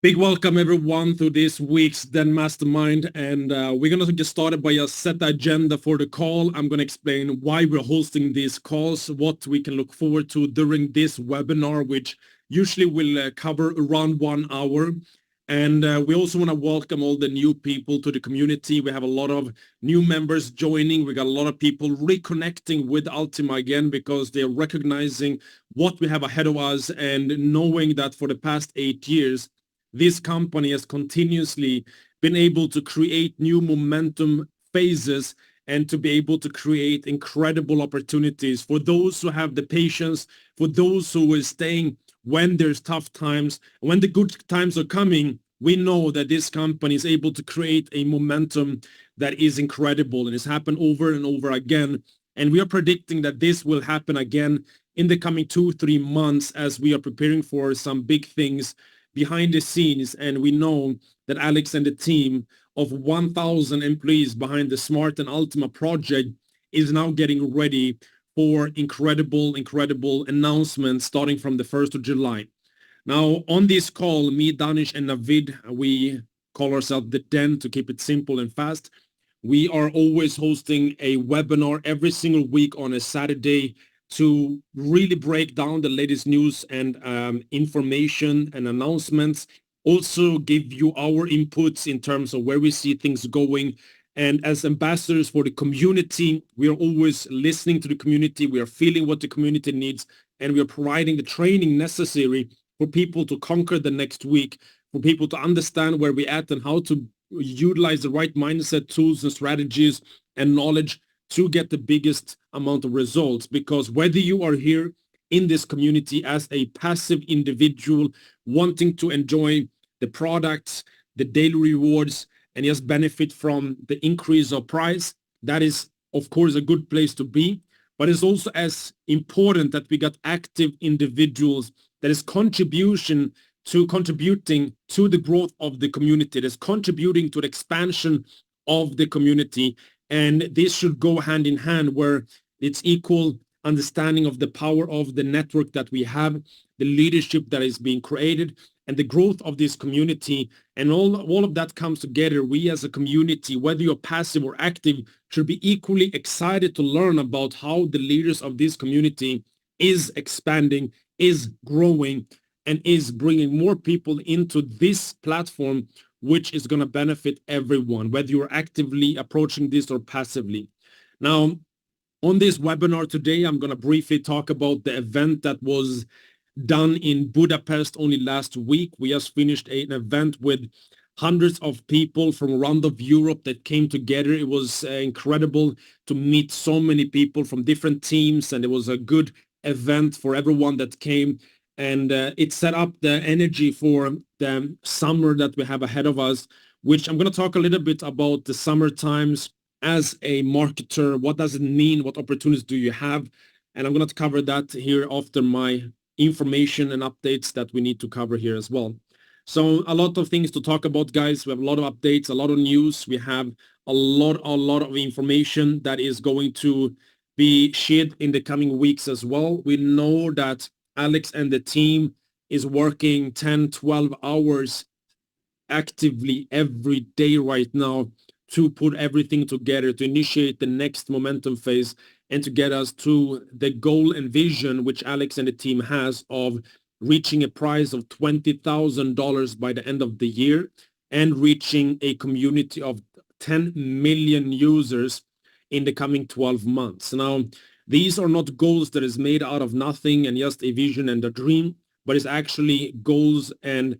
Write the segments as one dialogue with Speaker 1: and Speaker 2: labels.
Speaker 1: Big welcome everyone to this week's Then Mastermind, and we're going to get started by a set agenda for the call. I'm going to explain why we're hosting these calls, what we can look forward to during this webinar, which usually will cover around 1 hour. And we also want to welcome all the new people to the community. We have a lot of new members joining. We got a lot of people reconnecting with Ultima again because they're recognizing what we have ahead of us and knowing that for the past 8 years, this company has continuously been able to create new momentum phases and to be able to create incredible opportunities for those who have the patience, for those who are staying when there's tough times. When the good times are coming, we know that this company is able to create a momentum that is incredible, and it's happened over and over again. And we are predicting that this will happen again in the coming 2-3 months as we are preparing for some big things behind the scenes. And we know that Alex and the team of 1,000 employees behind the Smart and Ultima project is now getting ready for incredible announcements starting from the 1st of July. Now, on this call, me, Danish, and Navid, we call ourselves the Den to keep it simple and fast. We are always hosting a webinar every single week on a Saturday to really break down the latest news and information and announcements, also give you our inputs in terms of where we see things going. And as ambassadors for the community, we are always listening to the community. We are feeling what the community needs, and we are providing the training necessary for people to conquer the next week, for people to understand where we're at and how to utilize the right mindset, tools, and strategies and knowledge to get the biggest amount of results. Because whether you are here in this community as a passive individual wanting to enjoy the products, the daily rewards, and just benefit from the increase of price, that is, of course, a good place to be. But it's also as important that we got active individuals that is contributing to the growth of the community, that is contributing to the expansion of the community. And this should go hand in hand, where it's equal understanding of the power of the network that we have, the leadership that is being created, and the growth of this community. And all of that comes together. We as a community, whether you're passive or active, should be equally excited to learn about how the leaders of this community is expanding, is growing, and is bringing more people into this platform, which is going to benefit everyone, whether you're actively approaching this or passively. Now, on this webinar today, I'm going to briefly talk about the event that was done in Budapest only last week. We just finished an event with hundreds of people from around of Europe that came together. It was incredible to meet so many people from different teams, and it was a good event for everyone that came. And it set up the energy for the summer that we have ahead of us, which I'm going to talk a little bit about the summer times as a marketer. What does it mean? What opportunities do you have? And I'm going to cover that here after my information and updates that we need to cover here as well. So a lot of things to talk about, guys. We have a lot of updates, a lot of news. We have a lot of information that is going to be shared in the coming weeks as well. We know that Alex and the team is working 10, 12 hours actively every day right now to put everything together, to initiate the next momentum phase, and to get us to the goal and vision which Alex and the team has of reaching a price of $20,000 by the end of the year and reaching a community of 10 million users in the coming 12 months. Now, these are not goals that is made out of nothing and just a vision and a dream, but it's actually goals and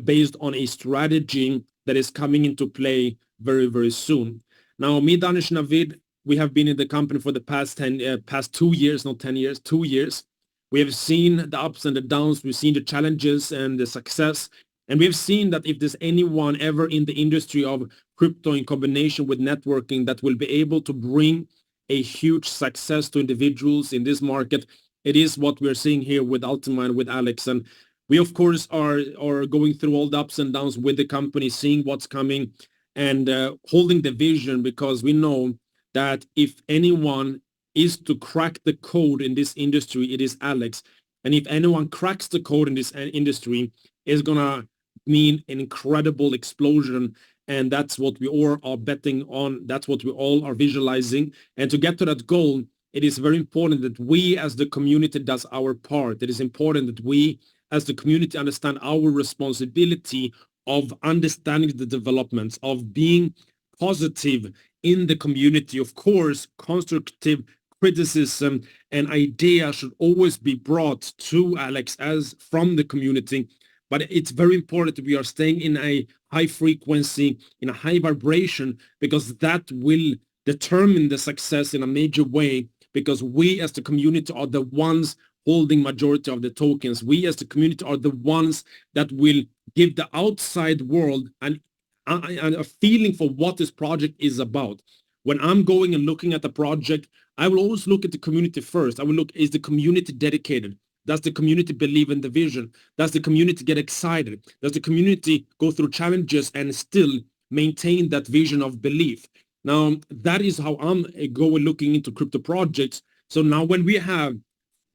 Speaker 1: based on a strategy that is coming into play very, very soon. Now, me, Danish, Navid, we have been in the company for the past 2 years, not 10 years, 2 years. We have seen the ups and the downs. We've seen the challenges and the success. And we've seen that if there's anyone ever in the industry of crypto in combination with networking that will be able to bring a huge success to individuals in this market, it is what we're seeing here with Ultima and with Alex. And we, of course, are going through all the ups and downs with the company, seeing what's coming and holding the vision, because we know that if anyone is to crack the code in this industry, it is Alex. And if anyone cracks the code in this industry, is going to mean an incredible explosion. And that's what we all are betting on. That's what we all are visualizing. And to get to that goal, it is very important that we as the community does our part. It is important that we as the community understand our responsibility of understanding the developments, of being positive in the community. Of course, constructive criticism and idea should always be brought to Alex as from the community. But it's very important that we are staying in a high frequency, in a high vibration, because that will determine the success in a major way, because we as the community are the ones holding majority of the tokens. We as the community are the ones that will give the outside world a feeling for what this project is about. When I'm going and looking at the project, I will always look at the community first. I will look, is the community dedicated? Does the community believe in the vision? Does the community get excited? Does the community go through challenges and still maintain that vision of belief? Now, that is how I'm going looking into crypto projects. So now when we have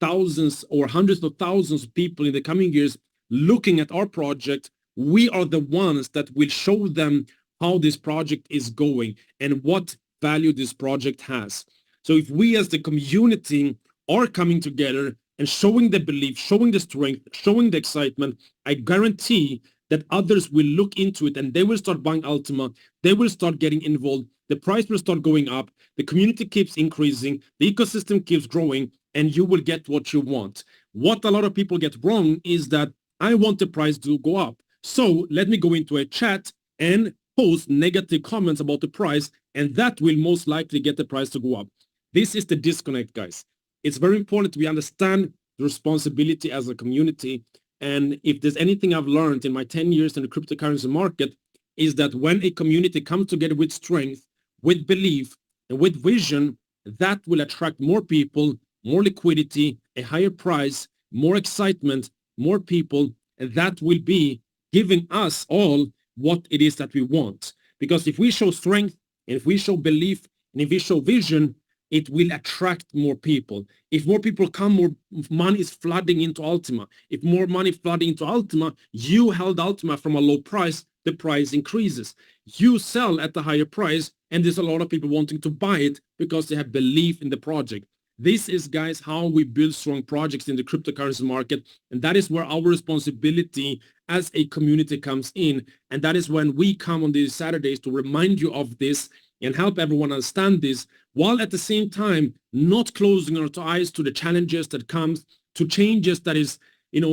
Speaker 1: thousands or hundreds of thousands of people in the coming years looking at our project, we are the ones that will show them how this project is going and what value this project has. So if we as the community are coming together and showing the belief, showing the strength, showing the excitement, I guarantee that others will look into it and they will start buying Ultima. They will start getting involved. The price will start going up. The community keeps increasing. The ecosystem keeps growing, and you will get what you want. What a lot of people get wrong is that I want the price to go up. So let me go into a chat and post negative comments about the price, and that will most likely get the price to go up. This is the disconnect, guys. It's very important we understand the responsibility as a community. And if there's anything I've learned in my 10 years in the cryptocurrency market, is that when a community comes together with strength, with belief, and with vision, that will attract more people, more liquidity, a higher price, more excitement, more people, and that will be giving us all what it is that we want. Because if we show strength, and if we show belief, and if we show vision, it will attract more people. If more people come, more money is flooding into Ultima. If more money flooding into Ultima, you held Ultima from a low price, the price increases. You sell at the higher price, and there's a lot of people wanting to buy it because they have belief in the project. This is, guys, how we build strong projects in the cryptocurrency market, and that is where our responsibility as a community comes in, and that is when we come on these Saturdays to remind you of this and help everyone understand this, while at the same time not closing our eyes to the challenges that comes, to changes that is,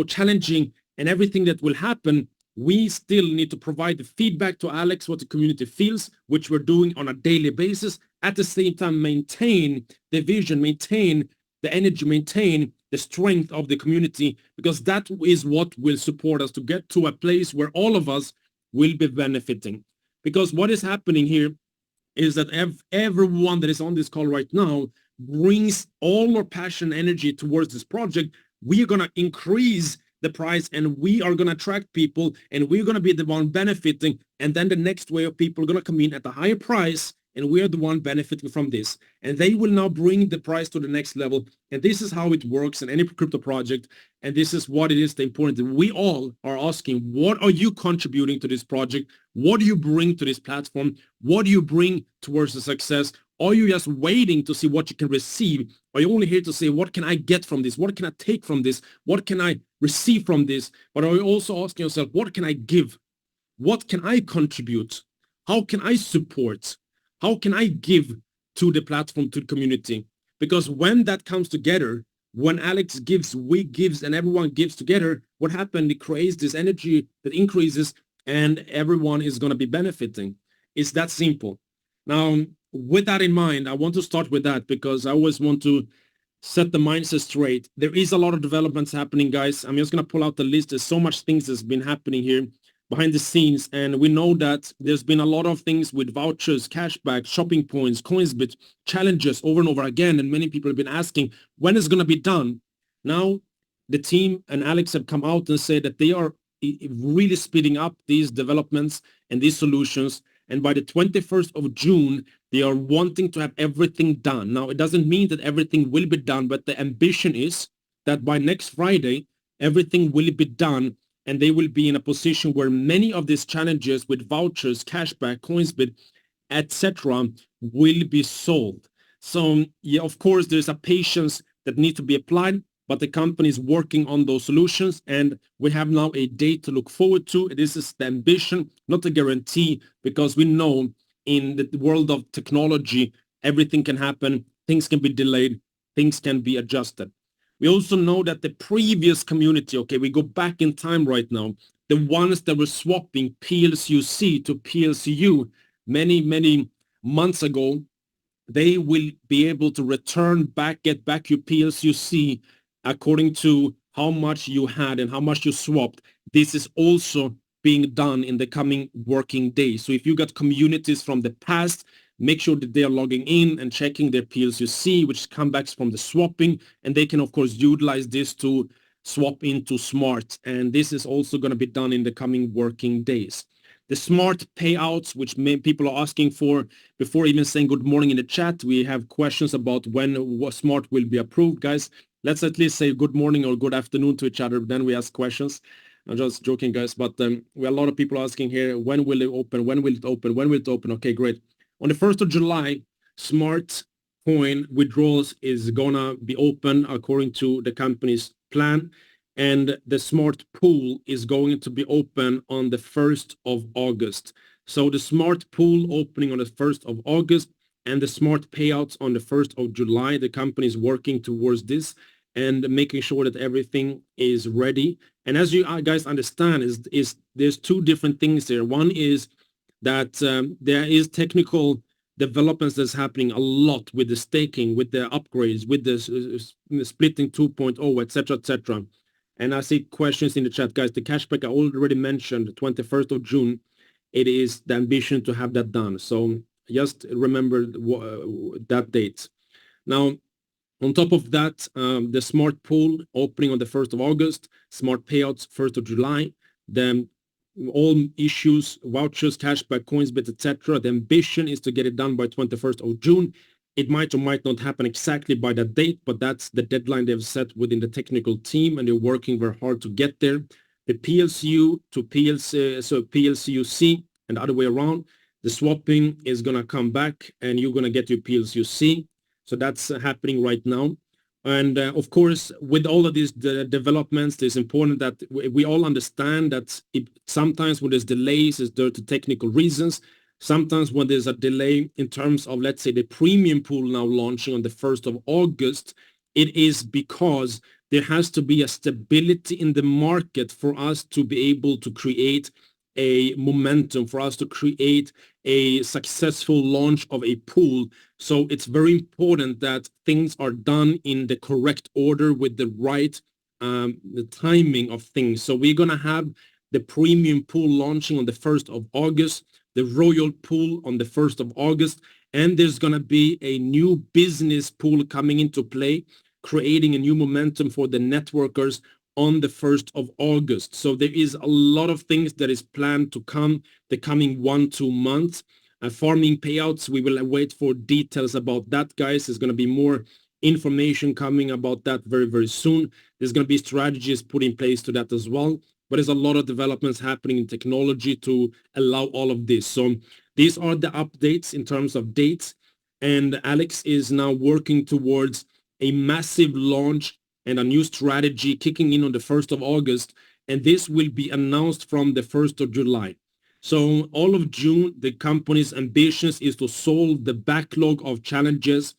Speaker 1: challenging and everything that will happen. We still need to provide the feedback to Alex, what the community feels, which we're doing on a daily basis. At the same time, maintain the vision, maintain the energy, maintain the strength of the community, because that is what will support us to get to a place where all of us will be benefiting. Because what is happening here is that everyone that is on this call right now brings all our passion and energy towards this project. We are going to increase the price, and we are going to attract people, and we're going to be the one benefiting. And then the next wave of people are going to come in at a higher price, and we are the one benefiting from this. And they will now bring the price to the next level. And this is how it works in any crypto project. And this is what it is, the important thing. We all are asking, what are you contributing to this project? What do you bring to this platform? What do you bring towards the success? Are you just waiting to see what you can receive? Are you only here to say, what can I get from this? What can I take from this? What can I receive from this? But are you also asking yourself, what can I give? What can I contribute? How can I support? How can I give to the platform, to the community? Because when that comes together, when Alex gives, we gives, and everyone gives together, what happened? It creates this energy that increases, and everyone is going to be benefiting. It's that simple. Now, with that in mind, I want to start with that because I always want to set the mindset straight. There is a lot of developments happening, guys. I'm just going to pull out the list. There's so much things that's been happening here behind the scenes, and we know that there's been a lot of things with vouchers, cashback, shopping points, Coinsbit, challenges over and over again, and many people have been asking, when is it going to be done? Now, the team and Alex have come out and said that they are really speeding up these developments and these solutions, and by the 21st of June, they are wanting to have everything done. Now, it doesn't mean that everything will be done, but the ambition is that by next Friday, everything will be done and they will be in a position where many of these challenges with vouchers, cashback, CoinsBit, etc. will be solved. So yeah, of course, there's a patience that needs to be applied, but the company is working on those solutions, and we have now a date to look forward to. This is the ambition, not a guarantee, because we know in the world of technology, everything can happen, things can be delayed, things can be adjusted. We also know that the previous community, okay, we go back in time right now, the ones that were swapping PLCUC to PLCU many months ago, they will be able to return back, get back your PLCUC according to how much you had and how much you swapped. This is also being done in the coming working days. So if you got communities from the past, make sure that they are logging in and checking their PLCUC, which come back from the swapping, and they can of course utilize this to swap into smart. And this is also going to be done in the coming working days. The smart payouts, which people are asking for, before even saying good morning in the chat, we have questions about when smart will be approved. Guys, let's at least say good morning or good afternoon to each other, then we ask questions. I'm just joking, guys, but we have a lot of people asking here, when will it open? When will it open? When will it open? Okay, great. On the 1st of July, smart coin withdrawals is gonna be open according to the company's plan, and the smart pool is going to be open on the 1st of August. So the smart pool opening on the 1st of August and the smart payouts on the 1st of July. The company is working towards this and making sure that everything is ready. And as you guys understand, is there's two different things there. One is that there is technical developments that's happening a lot with the staking, with the upgrades, with the splitting 2.0, etc., etc. And I see questions in the chat, guys. The cashback I already mentioned, 21st of June. It is the ambition to have that done. So just remember that date. Now, on top of that, the smart pool opening on the 1st of August, smart payouts 1st of July, then all issues, vouchers, cashback, CoinsBit, etc. The ambition is to get it done by 21st of June. It might or might not happen exactly by that date, but that's the deadline they've set within the technical team, and they're working very hard to get there. The PLCU to PLC, so PLCUC and the other way around, the swapping is going to come back and you're going to get your PLCUC. So that's happening right now. And of course, with all of these developments, it's important that we all understand that sometimes when there's delays, it's due to technical reasons. Sometimes when there's a delay in terms of, let's say, the premium pool now launching on the 1st of August, it is because there has to be a stability in the market for us to be able to create a momentum, for us to create a successful launch of a pool. So it's very important that things are done in the correct order with the right the timing of things. So we're going to have the premium pool launching on the 1st of August, the royal pool on the 1st of August, and there's going to be a new business pool coming into play, creating a new momentum for the networkers on the 1st of August. So there is a lot of things that is planned to come the coming 1-2 months. Farming payouts, we will wait for details about that, guys. There's going to be more information coming about that very, very soon. There's going to be strategies put in place to that as well. But there's a lot of developments happening in technology to allow all of this. So these are the updates in terms of dates. And Alex is now working towards a massive launch and a new strategy kicking in on the 1st of August. And this will be announced from the 1st of July. So all of June, the company's ambitions is to solve the backlog of challenges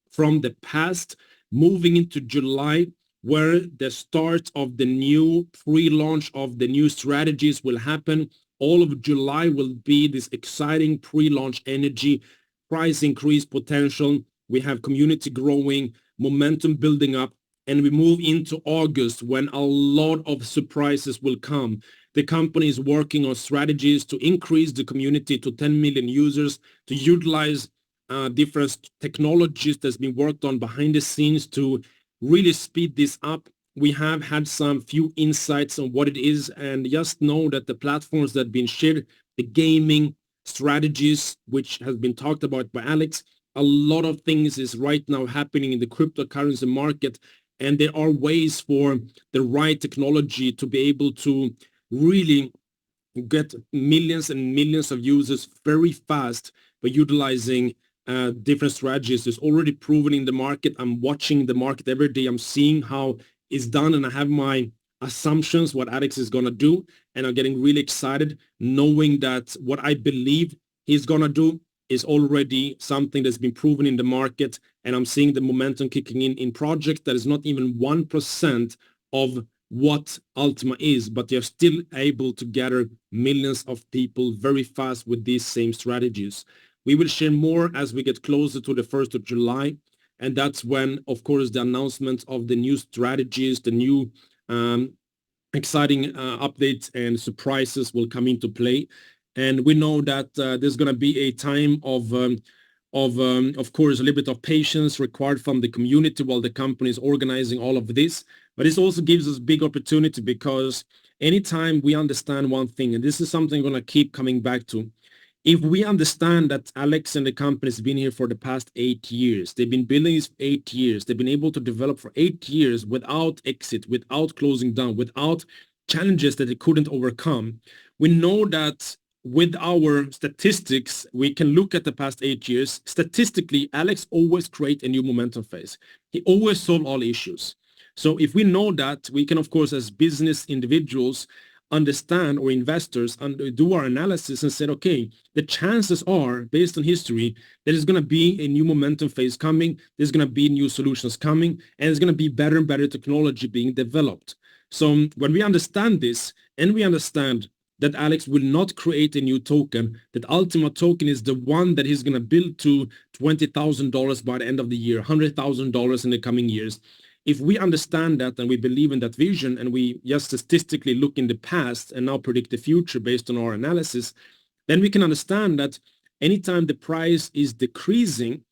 Speaker 1: from the past, moving into July, where the start of the new pre-launch of the new strategies will happen. All of July will be this exciting pre-launch energy, price increase potential. We have community growing, momentum building up, and we move into August when a lot of surprises will come. The company is working on strategies to increase the community to 10 million users, to utilize different technologies that's been worked on behind the scenes to really speed this up. We have had some few insights on what it is, and just know that the platforms that have been shared, the gaming strategies, which has been talked about by Alex, a lot of things is right now happening in the cryptocurrency market, and there are ways for the right technology to be able to really get millions and millions of users very fast by utilizing different strategies. It's already proven in the market. I'm watching the market every day. I'm seeing how it's done, and I have my assumptions what Alex is going to do, and I'm getting really excited knowing that what I believe he's going to do is already something that's been proven in the market, and I'm seeing the momentum kicking in projects that is not even 1% of what Ultima is, but they're still able to gather millions of people very fast with these same strategies. We will share more as we get closer to the 1st of July, and that's when, of course, the announcement of the new strategies, the new exciting updates and surprises will come into play. And we know that there's going to be a time of course, a little bit of patience required from the community while the company is organizing all of this. But this also gives us big opportunity, because anytime we understand one thing, and this is something I'm going to keep coming back to, if we understand that Alex and the company has been here for the past 8 years, they've been building this for 8 years, they've been able to develop for 8 years without exit, without closing down, without challenges that they couldn't overcome, we know that with our statistics, we can look at the past 8 years. Statistically, Alex always create a new momentum phase. He always solve all issues. So if we know that, we can, of course, as business individuals, understand, or investors, do our analysis and say, okay, the chances are, based on history, that there's going to be a new momentum phase coming, there's going to be new solutions coming, and there's going to be better and better technology being developed. So when we understand this, and we understand that Alex will not create a new token, that Ultima token is the one that he's going to build to $20,000 by the end of the year, $100,000 in the coming years. If we understand that and we believe in that vision, and we just statistically look in the past and now predict the future based on our analysis, then we can understand that anytime the price is decreasing,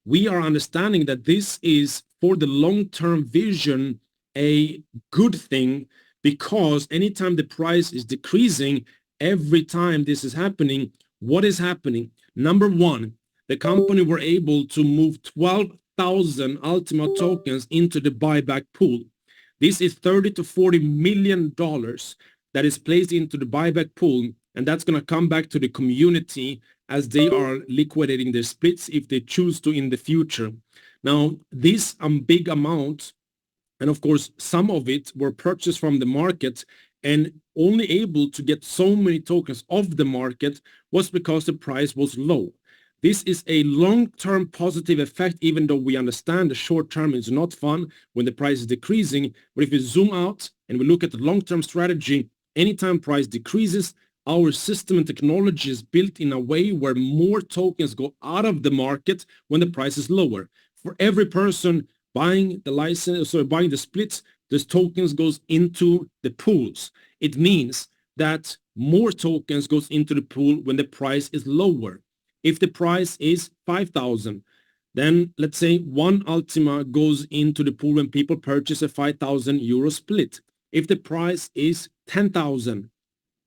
Speaker 1: we are understanding that this is, for the long-term vision, a good thing, because anytime the price is decreasing, every time this is happening, what is happening? Number one, the company were able to move 12,000 Ultima tokens into the buyback pool. This is $30 to $40 million that is placed into the buyback pool, and that's going to come back to the community as they are liquidating their splits if they choose to in the future. Now, this big amount, and of course, some of it were purchased from the market, and only able to get so many tokens off the market was because the price was low. This is a long-term positive effect, even though we understand the short-term is not fun when the price is decreasing. But if we zoom out and we look at the long-term strategy, anytime price decreases, our system and technology is built in a way where more tokens go out of the market when the price is lower. For every person buying the license, or buying the splits, those tokens goes into the pools. It means that more tokens goes into the pool when the price is lower. If the price is 5,000, then let's say one Ultima goes into the pool when people purchase a 5,000 euro split. If the price is 10,000,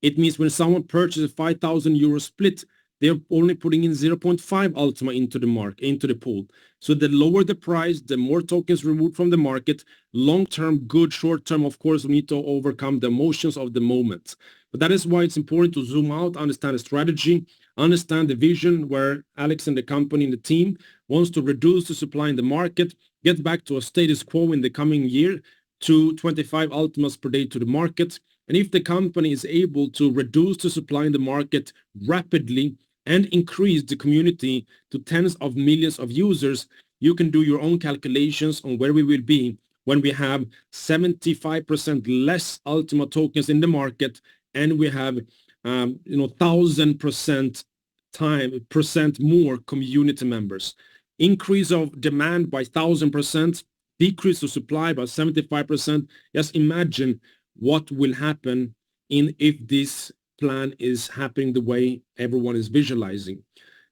Speaker 1: it means when someone purchases a 5,000 euro split, they're only putting in 0.5 Ultima into the pool. So the lower the price, the more tokens removed from the market. Long-term, good. Short-term, of course, we need to overcome the emotions of the moment. But that is why it's important to zoom out, understand the strategy, understand the vision where Alex and the company and the team wants to reduce the supply in the market, get back to a status quo in the coming year to 25 Ultimas per day to the market. And if the company is able to reduce the supply in the market rapidly and increase the community to tens of millions of users, you can do your own calculations on where we will be when we have 75% less Ultima tokens in the market, and we have 1,000% more community members. Increase of demand by 1,000%, decrease of supply by 75%. Just imagine what will happen if this plan is happening the way everyone is visualizing.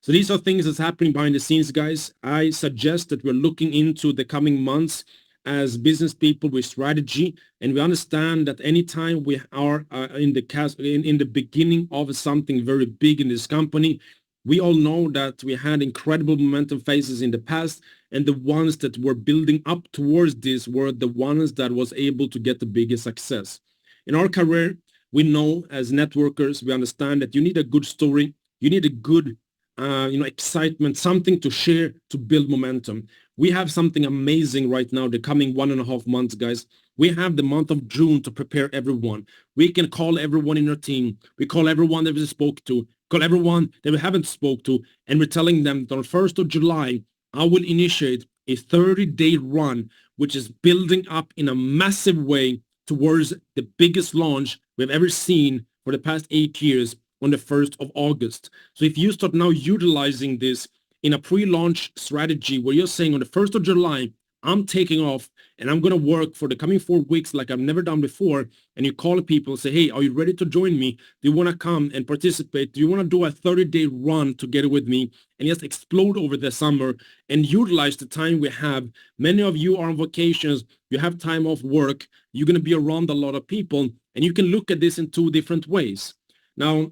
Speaker 1: So these are things that's happening behind the scenes, guys. I suggest that we're looking into the coming months as business people with strategy, and we understand that anytime we are in the beginning of something very big in this company, we all know that we had incredible momentum phases in the past, and the ones that were building up towards this were the ones that was able to get the biggest success. In our career, We know as networkers, we understand that you need a good story. You need a good, excitement, something to share to build momentum. We have something amazing right now, the coming 1.5 months, guys. We have the month of June to prepare everyone. We can call everyone in our team. We call everyone that we spoke to, call everyone that we haven't spoke to, and we're telling them that on 1st of July, I will initiate a 30-day run, which is building up in a massive way towards the biggest launch we've ever seen for the past 8 years on the 1st of August. So if you start now utilizing this in a pre-launch strategy where you're saying on the 1st of July, I'm taking off and I'm going to work for the coming 4 weeks like I've never done before, and you call people and say, hey, are you ready to join me? Do you want to come and participate? Do you want to do a 30-day run together with me and just explode over the summer and utilize the time we have? Many of you are on vacations. You have time off work. You're going to be around a lot of people, and you can look at this in 2 different ways. Now,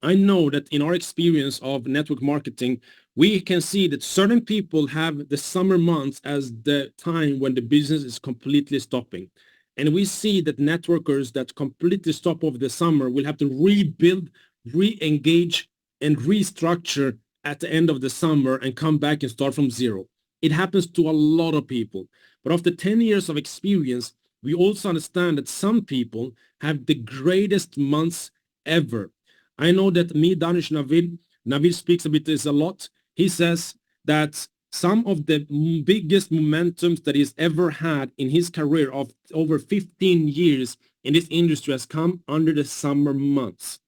Speaker 1: I know that in our experience of network marketing, we can see that certain people have the summer months as the time when the business is completely stopping. And we see that networkers that completely stop over the summer will have to rebuild, re-engage, and restructure at the end of the summer and come back and start from zero. It happens to a lot of people. But after 10 years of experience, we also understand that some people have the greatest months ever. I know that Danish Navid speaks a bit this a lot. He says that some of the biggest momentums that he's ever had in his career of over 15 years in this industry has come under the summer months.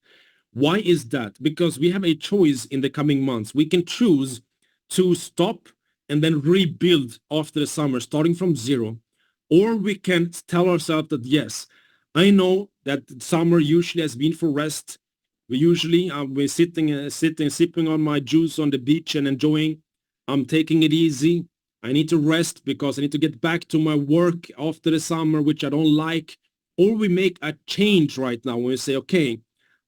Speaker 1: Why is that? Because we have a choice in the coming months. We can choose to stop and then rebuild after the summer, starting from zero. Or we can tell ourselves that, yes, I know that summer usually has been for rest. We're sitting, sipping on my juice on the beach and enjoying. I'm taking it easy. I need to rest because I need to get back to my work after the summer, which I don't like. Or we make a change right now when we say, okay,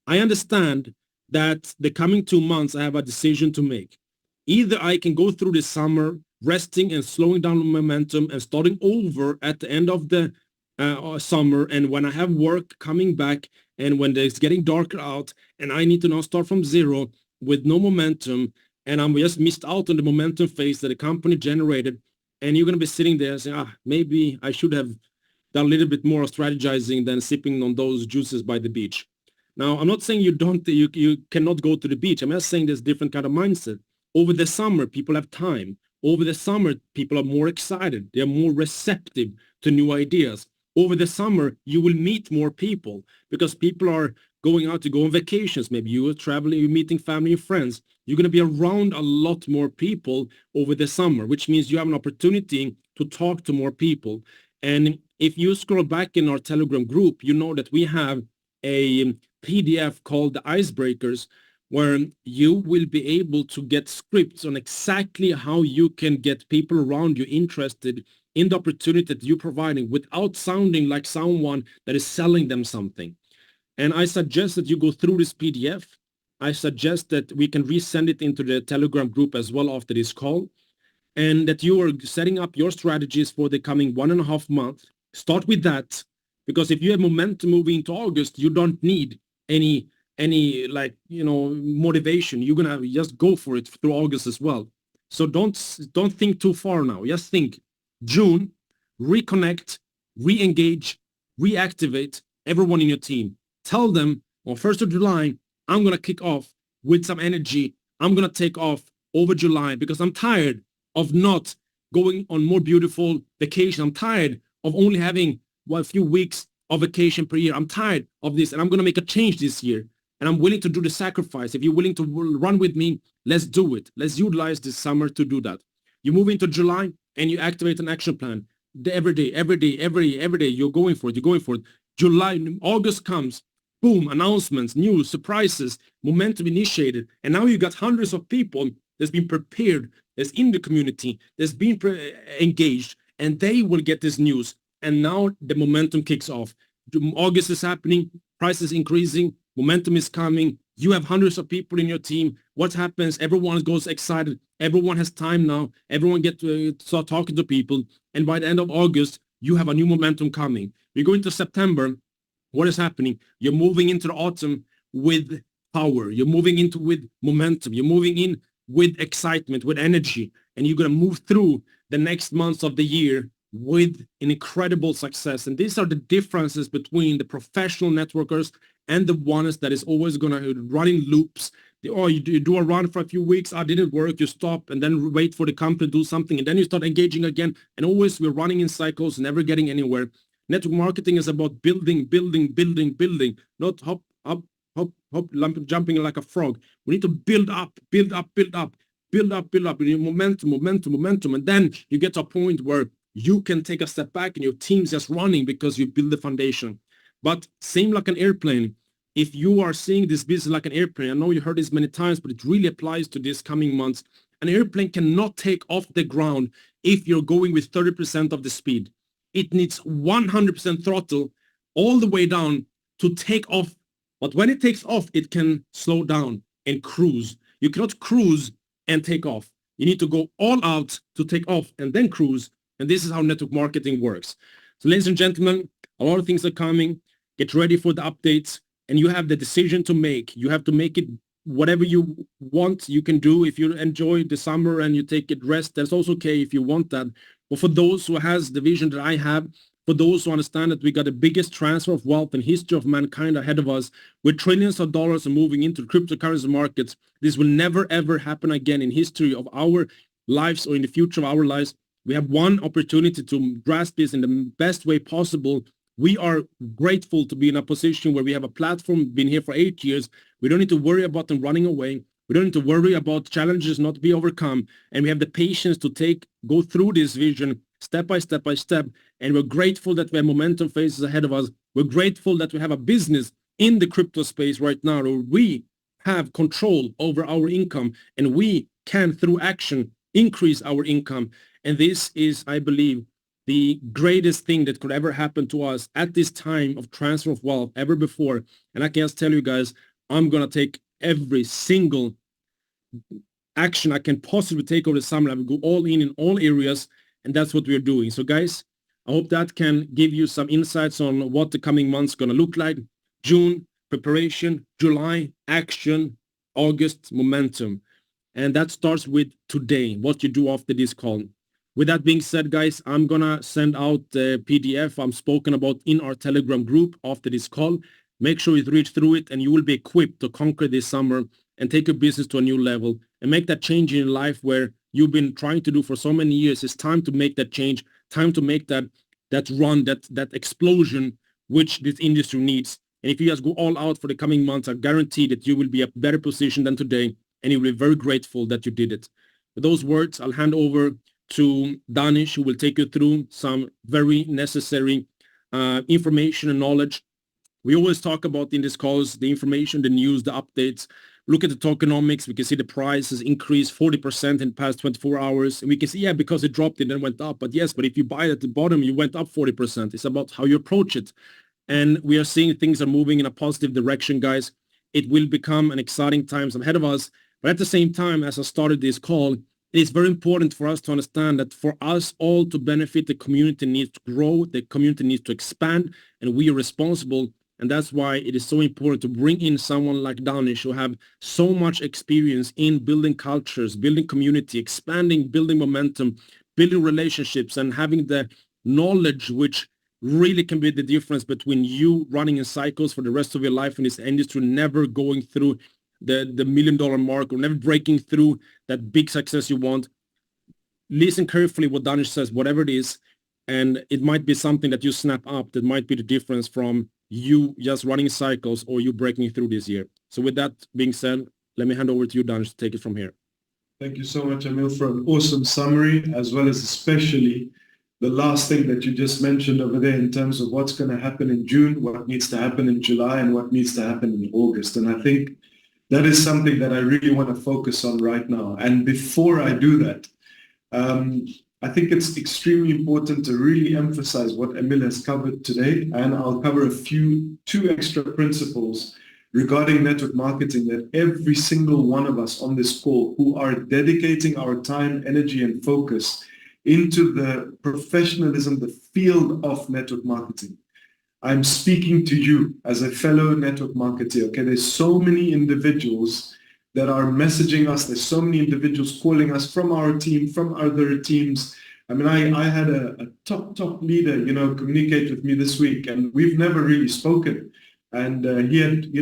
Speaker 1: I understand that the coming 2 months I have a decision to make. Either I can go through the summer resting and slowing down momentum and starting over at the end of the summer, and when I have work coming back and when it's getting darker out and I need to now start from zero with no momentum, and I'm just missed out on the momentum phase that the company generated, and you're going to be sitting there saying, maybe I should have done a little bit more strategizing than sipping on those juices by the beach. Now, I'm not saying you cannot go to the beach. I'm just saying there's different kind of mindset. Over the summer, people have time. Over the summer, people are more excited. They're more receptive to new ideas. Over the summer, you will meet more people because people are going out to go on vacations. Maybe you are traveling, you're meeting family and friends. You're going to be around a lot more people over the summer, which means you have an opportunity to talk to more people. And if you scroll back in our Telegram group, you know that we have a PDF called the Icebreakers, where you will be able to get scripts on exactly how you can get people around you interested in the opportunity that you're providing without sounding like someone that is selling them something. And I suggest that you go through this PDF. I suggest that we can resend it into the Telegram group as well after this call, and that you are setting up your strategies for the coming 1.5 months. Start with that, because if you have momentum moving into August, you don't need any motivation. You're gonna just go for it through August as well. So don't think too far now. Just think June, reconnect, re-engage, reactivate everyone in your team. Tell them on 1st of July, I'm going to kick off with some energy. I'm going to take off over July because I'm tired of not going on more beautiful vacation. I'm tired of only having a few weeks of vacation per year. I'm tired of this, and I'm going to make a change this year. And I'm willing to do the sacrifice. If you're willing to run with me, let's do it. Let's utilize this summer to do that. You move into July and you activate an action plan. Every day, you're going for it. July, August comes, boom, announcements, news, surprises, momentum initiated. And now you got hundreds of people that's been prepared, that's in the community, that's been engaged, and they will get this news. And now the momentum kicks off. August is happening, prices increasing, momentum is coming. You have hundreds of people in your team. What happens? Everyone goes excited. Everyone has time now. Everyone get to start talking to people. And by the end of August, you have a new momentum coming. We go into September. what is happening? You're moving into the autumn with power. You're moving into with momentum. You're moving in with excitement, with energy, and you're going to move through the next months of the year with an incredible success. And these are the differences between the professional networkers and the ones that is always going to run in loops. You do a run for a few weeks, didn't work, you stop, and then wait for the company to do something, and then you start engaging again. And always we're running in cycles, never getting anywhere. Network marketing is about building, not jumping like a frog. We need to build up. You need momentum. And then you get to a point where you can take a step back and your team's just running because you build the foundation. But same like an airplane. If you are seeing this business like an airplane, I know you heard this many times, but it really applies to these coming months. An airplane cannot take off the ground if you're going with 30% of the speed. It needs 100% throttle all the way down to take off. But when it takes off, it can slow down and cruise. You cannot cruise and take off. You need to go all out to take off and then cruise. And this is how network marketing works. So ladies and gentlemen, a lot of things are coming. Get ready for the updates. And you have the decision to make. You have to make it whatever you want, you can do. If you enjoy the summer and you take it rest, that's also okay if you want that. But for those who has the vision that I have, for those who understand that we got the biggest transfer of wealth in history of mankind ahead of us, with trillions of dollars moving into the cryptocurrency markets, this will never ever happen again in history of our lives or in the future of our lives. We have one opportunity to grasp this in the best way possible. We are grateful to be in a position where we have a platform, been here for 8 years. We don't need to worry about them running away. We don't need to worry about challenges not to be overcome. And we have the patience to go through this vision step by step by step. And we're grateful that we have momentum phases ahead of us. We're grateful that we have a business in the crypto space right now where we have control over our income and we can, through action, increase our income. And this is, I believe, the greatest thing that could ever happen to us at this time of transfer of wealth ever before. And I can just tell you guys, I'm going to take every single action I can possibly take over the summer. I will go all in all areas, and that's what we're doing. So guys, I hope that can give you some insights on what the coming months going to look like. June, preparation. July, action. August, momentum. And that starts with today, what you do after this call. With that being said, guys, I'm going to send out the PDF I'm spoken about in our Telegram group after this call. Make sure you read through it and you will be equipped to conquer this summer and take your business to a new level and make that change in your life where you've been trying to do for so many years. It's time to make that change, time to make that run, that explosion which this industry needs. And if you guys go all out for the coming months, I guarantee that you will be in a better position than today and you will be very grateful that you did it. With those words, I'll hand over to Danish, who will take you through some very necessary information and knowledge. We always talk about in these calls the information, the news, the updates. Look at the tokenomics. We can see the price has increased 40% in the past 24 hours. And we can see, yeah, because it dropped, it then went up. But yes, but if you buy it at the bottom, you went up 40%. It's about how you approach it. And we are seeing things are moving in a positive direction, guys. It will become an exciting times ahead of us. But at the same time, as I started this call, it is very important for us to understand that for us all to benefit, the community needs to grow, the community needs to expand, and we are responsible. And that's why it is so important to bring in someone like Danish who have so much experience in building cultures, building community, expanding, building momentum, building relationships, and having the knowledge which really can be the difference between you running in cycles for the rest of your life in this industry, never going through the $1 million mark or never breaking through that big success you want. Listen carefully what Danish says, whatever it is, and it might be something that you snap up that might be the difference from you just running cycles or you breaking through this year. So with that being said, let me hand over to you, Danish, to take it from here.
Speaker 2: Thank you so much, Emil, for an awesome summary, as well as especially the last thing that you just mentioned over there in terms of what's going to happen in June, what needs to happen in July, and what needs to happen in August. And I think that is something that I really want to focus on right now. And before I do that, I think it's extremely important to really emphasize what Emil has covered today. And I'll cover two extra principles regarding network marketing that every single one of us on this call who are dedicating our time, energy, and focus into the professionalism, the field of network marketing. I'm speaking to you as a fellow network marketer, okay? There's so many individuals that are messaging us. There's so many individuals calling us from our team, from other teams. I mean, I had a top leader, communicate with me this week, and we've never really spoken. And he had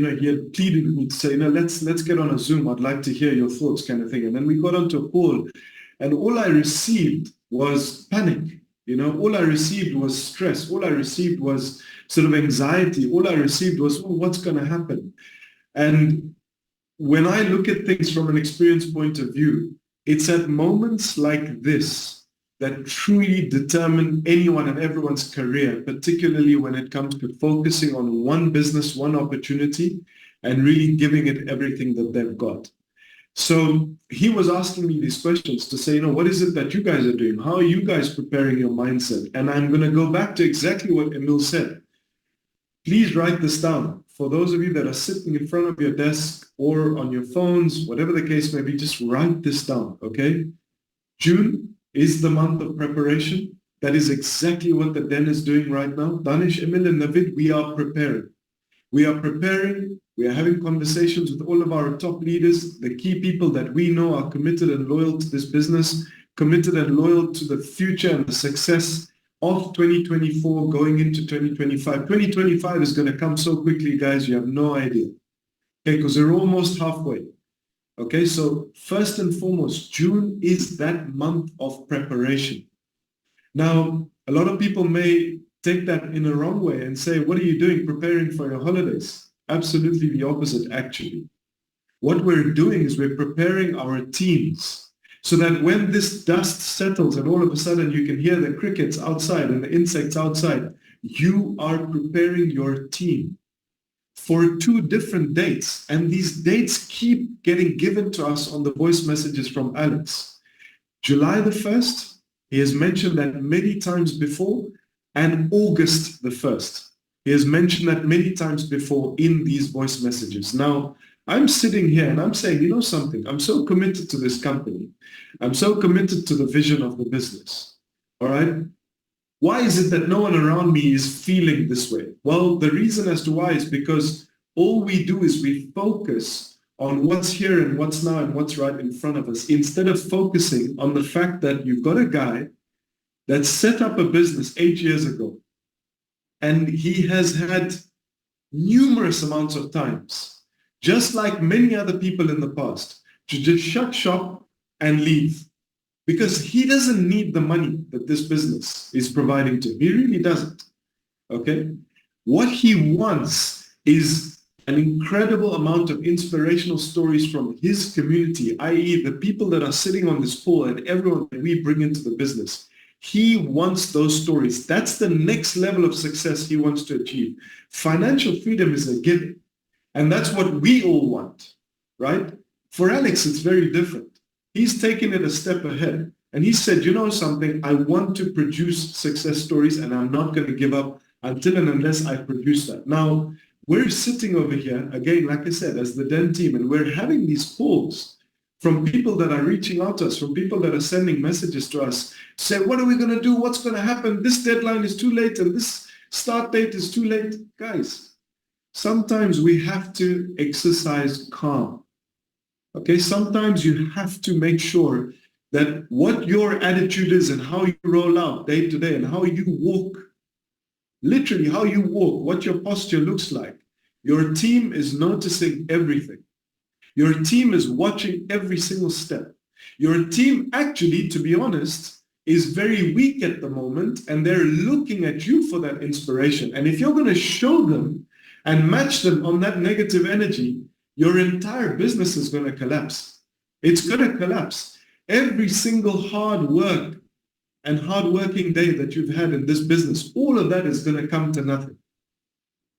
Speaker 2: pleaded with me to say, let's get on a Zoom. I'd like to hear your thoughts, kind of thing. And then we got onto a call, and all I received was panic. All I received was stress. All I received was sort of anxiety. All I received was, what's going to happen? And when I look at things from an experience point of view, it's at moments like this that truly determine anyone and everyone's career, particularly when it comes to focusing on one business, one opportunity, and really giving it everything that they've got. So he was asking me these questions to say, what is it that you guys are doing? How are you guys preparing your mindset? And I'm going to go back to exactly what Emil said. Please write this down. For those of you that are sitting in front of your desk or on your phones, whatever the case may be, just write this down, okay? June is the month of preparation. That is exactly what the Den is doing right now. Danish, Emil, and Navid, we are preparing. We are preparing. We are having conversations with all of our top leaders, the key people that we know are committed and loyal to this business, committed and loyal to the future and the success of 2024 going into 2025. 2025 is going to come so quickly, guys, you have no idea. Okay, because we're almost halfway. Okay, so first and foremost, June is that month of preparation. Now, a lot of people may take that in a wrong way and say, what are you doing preparing for your holidays? Absolutely the opposite, actually. What we're doing is we're preparing our teams so that when this dust settles and all of a sudden you can hear the crickets outside and the insects outside, you are preparing your team for 2 different dates. And these dates keep getting given to us on the voice messages from Alex. July the 1st, he has mentioned that many times before, and August the 1st. He has mentioned that many times before in these voice messages. Now, I'm sitting here and I'm saying, something, I'm so committed to this company. I'm so committed to the vision of the business. All right? Why is it that no one around me is feeling this way? Well, the reason as to why is because all we do is we focus on what's here and what's now and what's right in front of us, instead of focusing on the fact that you've got a guy that set up a business 8 years ago. And he has had numerous amounts of times, just like many other people in the past, to just shut shop and leave. Because he doesn't need the money that this business is providing to him. He really doesn't. Okay? What he wants is an incredible amount of inspirational stories from his community, i.e. the people that are sitting on this call and everyone that we bring into the business. He wants those stories. That's the next level of success he wants to achieve. Financial freedom is a given. And that's what we all want, right? For Alex, it's very different. He's taken it a step ahead. And he said, something, I want to produce success stories and I'm not going to give up until and unless I produce that. Now, we're sitting over here, again, like I said, as the Den team, and we're having these calls from people that are reaching out to us, from people that are sending messages to us, say, what are we going to do? What's going to happen? This deadline is too late and this start date is too late. Guys, sometimes we have to exercise calm. Okay, sometimes you have to make sure that what your attitude is and how you roll out day to day and how you walk, literally how you walk, what your posture looks like. Your team is noticing everything. Your team is watching every single step. Your team actually, to be honest, is very weak at the moment and they're looking at you for that inspiration. And if you're going to show them and match them on that negative energy, your entire business is going to collapse. It's going to collapse. Every single hard work and hard-working day that you've had in this business, all of that is going to come to nothing.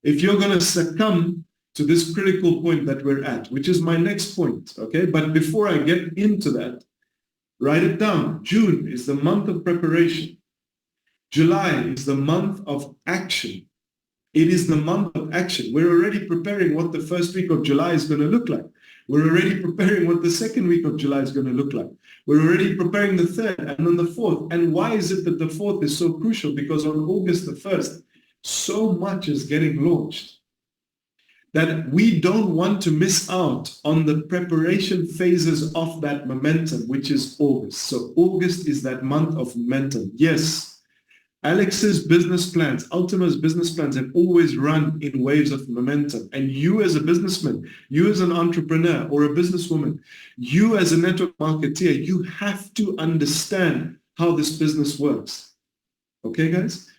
Speaker 2: If you're going to succumb to this critical point that we're at, which is my next point, okay? But before I get into that, write it down. June is the month of preparation. July is the month of action. It is the month of action. We're already preparing what the first week of July is going to look like. We're already preparing what the second week of July is going to look like. We're already preparing the third and then the fourth. And why is it that the fourth is so crucial? Because on August the 1st, so much is getting launched that we don't want to miss out on the preparation phases of that momentum, which is August. So August is that month of momentum. Yes, Alex's business plans, Ultima's business plans have always run in waves of momentum. And you as a businessman, you as an entrepreneur or a businesswoman, you as a network marketeer, you have to understand how this business works. Okay, guys?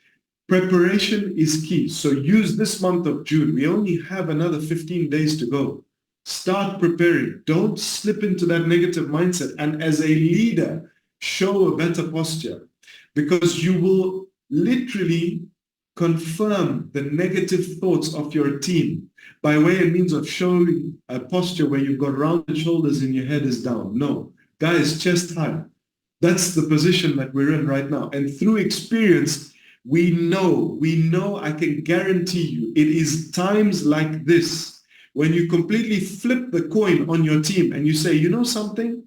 Speaker 2: Preparation is key. So use this month of June. We only have another 15 days to go. Start preparing. Don't slip into that negative mindset. And as a leader, show a better posture, because you will literally confirm the negative thoughts of your team by way and means of showing a posture where you've got rounded shoulders and your head is down. No, guys, chest high. That's the position that we're in right now. And through experience, we know, I can guarantee you, it is times like this when you completely flip the coin on your team and you say, you know something?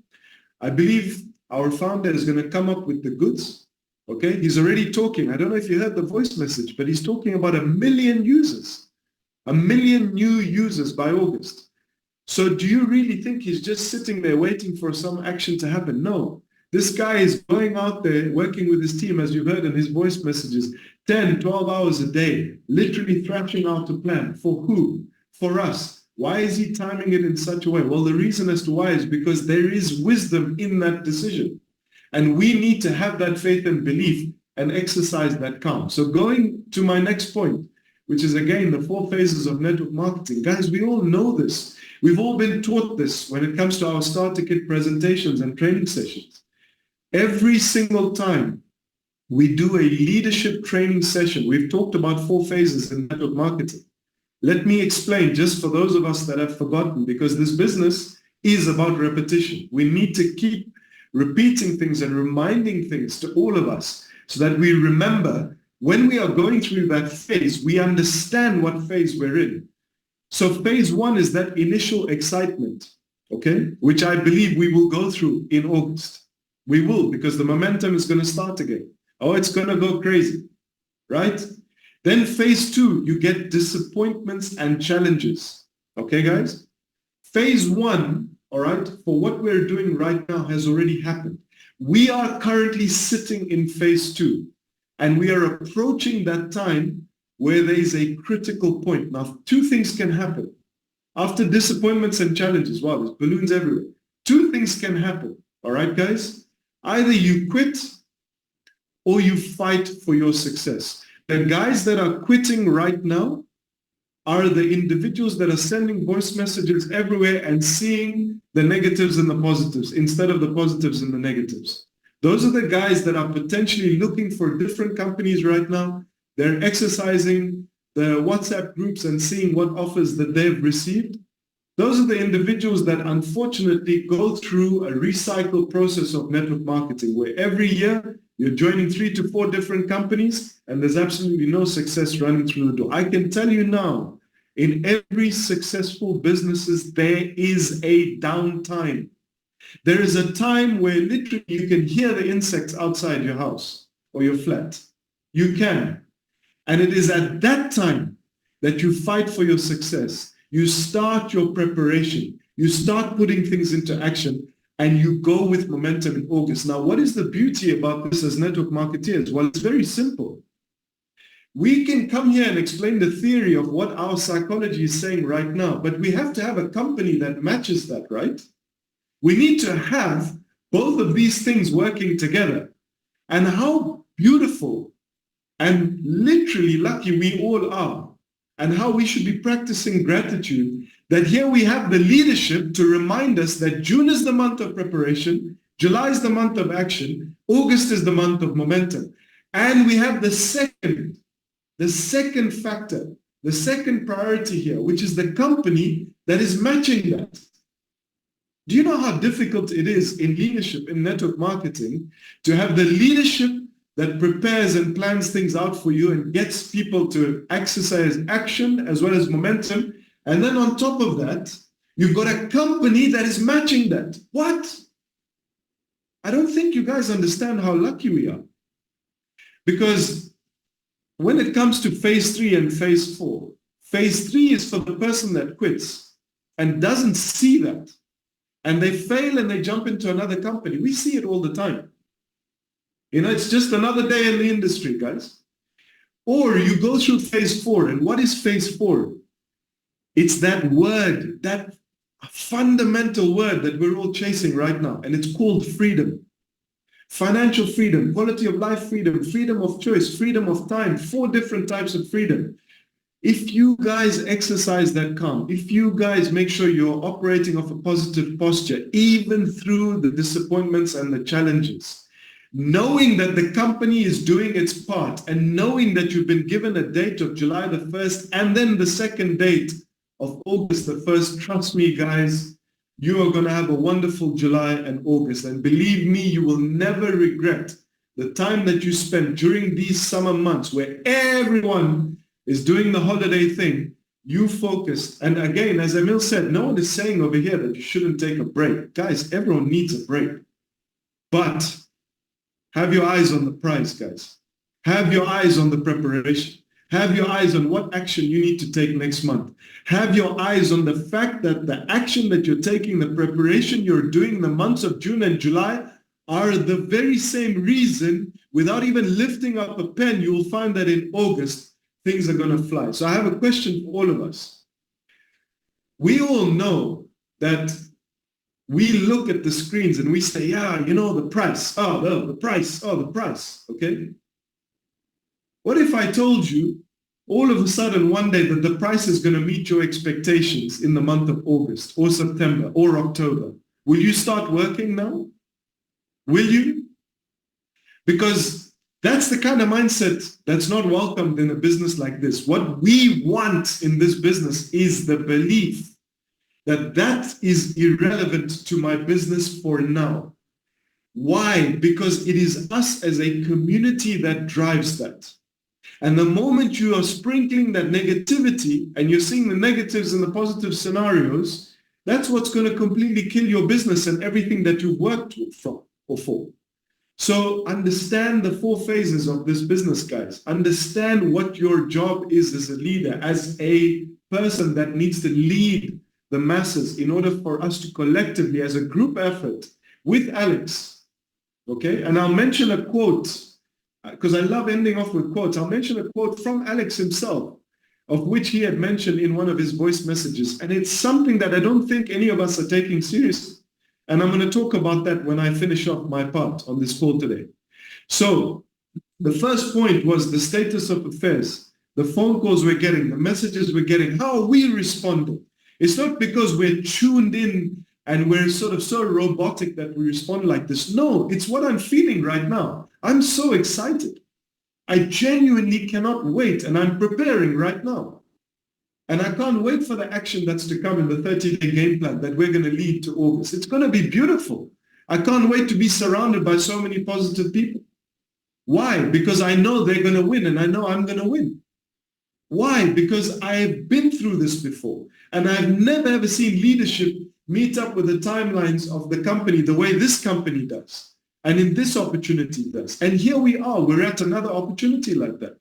Speaker 2: I believe our founder is going to come up with the goods. Okay, he's already talking. I don't know if you heard the voice message, but he's talking about 1 million users, 1 million new users by August. So do you really think he's just sitting there waiting for some action to happen? No. This guy is going out there working with his team, as you've heard in his voice messages, 10, 12 hours a day, literally thrashing out a plan. For who? For us. Why is he timing it in such a way? Well, the reason as to why is because there is wisdom in that decision. And we need to have that faith and belief and exercise that calm. So going to my next point, which is again the 4 phases of network marketing. Guys, we all know this. We've all been taught this when it comes to our starter kit presentations and training sessions. Every single time we do a leadership training session, we've talked about 4 phases in network marketing. Let me explain, just for those of us that have forgotten, because this business is about repetition. We need to keep repeating things and reminding things to all of us so that we remember when we are going through that phase, we understand what phase we're in. So phase 1 is that initial excitement, okay, which I believe we will go through in August. We will, because the momentum is going to start again. Oh, it's going to go crazy, right? Then phase 2, you get disappointments and challenges. Okay, guys? Phase 1, all right, for what we're doing right now has already happened. We are currently sitting in phase 2, and we are approaching that time where there is a critical point. Now, 2 things can happen. After disappointments and challenges, wow, there's balloons everywhere. 2 things can happen, all right, guys? Either you quit or you fight for your success. The guys that are quitting right now are the individuals that are sending voice messages everywhere and seeing the negatives and the positives instead of the positives and the negatives. Those are the guys that are potentially looking for different companies right now. They're exercising the WhatsApp groups and seeing what offers that they've received. Those are the individuals that unfortunately go through a recycle process of network marketing, where every year you're joining 3 to 4 different companies and there's absolutely no success running through the door. I can tell you now, in every successful businesses, there is a downtime. There is a time where literally you can hear the insects outside your house or your flat. You can. And it is at that time that you fight for your success. You start your preparation, you start putting things into action, and you go with momentum in August. Now, what is the beauty about this as network marketeers? Well, it's very simple. We can come here and explain the theory of what our psychology is saying right now, but we have to have a company that matches that, right? We need to have both of these things working together. And how beautiful and literally lucky we all are, and how we should be practicing gratitude, that here we have the leadership to remind us that June is the month of preparation, July is the month of action, August is the month of momentum. And we have the second factor, the second priority here, which is the company that is matching that. Do you know how difficult it is in leadership, in network marketing, to have the leadership that prepares and plans things out for you and gets people to exercise action as well as momentum. And then on top of that, you've got a company that is matching that. What? I don't think you guys understand how lucky we are. Because when it comes to phase 3 and phase 4, phase 3 is for the person that quits and doesn't see that. And they fail and they jump into another company. We see it all the time. It's just another day in the industry, guys. Or you go through phase 4. And what is phase 4? It's that word, that fundamental word that we're all chasing right now. And it's called freedom. Financial freedom, quality of life freedom, freedom of choice, freedom of time, 4 different types of freedom. If you guys exercise that calm, if you guys make sure you're operating off a positive posture, even through the disappointments and the challenges, knowing that the company is doing its part and knowing that you've been given a date of July the 1st and then the second date of August the 1st, trust me, guys, you are going to have a wonderful July and August. And believe me, you will never regret the time that you spent during these summer months where everyone is doing the holiday thing. You focused. And again, as Emil said, no one is saying over here that you shouldn't take a break. Guys, everyone needs a break. But have your eyes on the prize, guys. Have your eyes on the preparation. Have your eyes on what action you need to take next month. Have your eyes on the fact that the action that you're taking, the preparation you're doing in the months of June and July are the very same reason, without even lifting up a pen, you will find that in August, things are going to fly. So I have a question for all of us. We all know that we look at the screens and we say, yeah, the price, the price, okay? What if I told you all of a sudden one day that the price is going to meet your expectations in the month of August or September or October? Will you start working now? Will you? Because that's the kind of mindset that's not welcomed in a business like this. What we want in this business is the belief that that is irrelevant to my business for now. Why? Because it is us as a community that drives that. And the moment you are sprinkling that negativity and you're seeing the negatives and the positive scenarios, that's what's going to completely kill your business and everything that you've worked from or for. So understand the 4 phases of this business, guys. Understand what your job is as a leader, as a person that needs to lead the masses in order for us to collectively, as a group effort with Alex, okay? And I'll mention a quote, because I love ending off with quotes. I'll mention a quote from Alex himself, of which he had mentioned in one of his voice messages. And it's something that I don't think any of us are taking seriously. And I'm going to talk about that when I finish off my part on this call today. So the first point was the status of affairs, the phone calls we're getting, the messages we're getting, how are we responding? It's not because we're tuned in and we're sort of so robotic that we respond like this. No, it's what I'm feeling right now. I'm so excited. I genuinely cannot wait, and I'm preparing right now. And I can't wait for the action that's to come in the 30-day game plan that we're going to lead to August. It's going to be beautiful. I can't wait to be surrounded by so many positive people. Why? Because I know they're going to win, and I know I'm going to win. Why? Because I've been through this before, and I've never ever seen leadership meet up with the timelines of the company the way this company does, and in this opportunity does. And here we are, we're at another opportunity like that.